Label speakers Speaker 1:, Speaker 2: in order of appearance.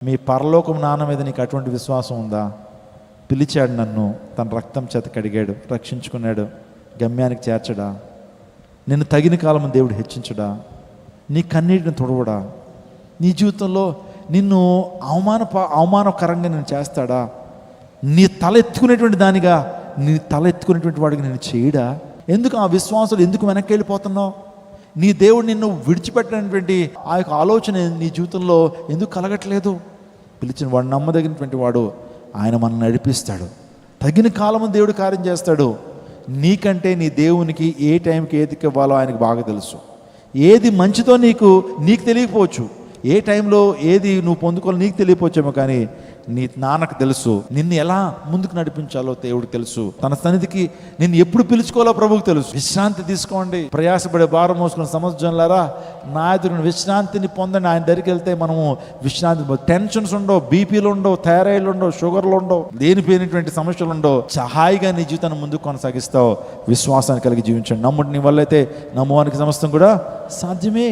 Speaker 1: మీ పరలోకం నాన్న మీద నీకు అటువంటి విశ్వాసం ఉందా? పిలిచాడు, నన్ను తన రక్తం చేత కడిగాడు, రక్షించుకున్నాడు, గమ్యానికి చేర్చడా? నిన్ను తగిన కాలం దేవుడు హెచ్చించడా? నీ కన్నీటిని తుడవడా? నీ జీవితంలో నిన్ను అవమానకరంగా నేను చేస్తాడా? నీ తల ఎత్తుకునేటువంటి దానిగా, నీ తల ఎత్తుకునేటువంటి వాడికి నేను చేయడా? ఎందుకు ఆ విశ్వాసాలు ఎందుకు వెనక్కి వెళ్ళిపోతున్నావు? నీ దేవుడు నిన్ను విడిచిపెట్టినటువంటి ఆ యొక్క ఆలోచన నీ జీవితంలో ఎందుకు కలగట్లేదు? పిలిచిన వాడు, నమ్మదగినటువంటి వాడు, ఆయన మనల్ని నడిపిస్తాడు. తగిన కాలము దేవుడు కార్యం చేస్తాడు. నీకంటే నీ దేవునికి ఏ టైంకి ఏది ఇవ్వాలో ఆయనకు బాగా తెలుసు. ఏది మంచిదో నీకు తెలియకపోవచ్చు, ఏ టైంలో ఏది నువ్వు పొందుకోవాలో నీకు తెలియపోవచ్చేమో, కానీ నీ నాన్నకు తెలుసు. నిన్ను ఎలా ముందుకు నడిపించాలో దేవుడికి తెలుసు. తన సన్నిధికి నిన్ను ఎప్పుడు పిలుచుకోవాలో ప్రభువుకు తెలుసు. విశ్రాంతి తీసుకోండి, ప్రయాసపడే భారం మోసుకున్న సమస్యలారా నా ఎదురు విశ్రాంతిని పొందండి. ఆయన దగ్గరికి వెళ్తే మనము విశ్రాంతి, టెన్షన్స్ ఉండవు, బీపీలు ఉండవు, థైరాయిడ్లు ఉండవు, షుగర్లు ఉండవు, లేనిపోయినటువంటి సమస్యలు ఉండవు. హాయిగా నీ జీవితాన్ని ముందుకు కొనసాగిస్తావు. విశ్వాసాన్ని కలిగి జీవించండి. నమ్ముడు నీ వల్ల అయితే నమ్మువానికి సమస్తం కూడా సాధ్యమే.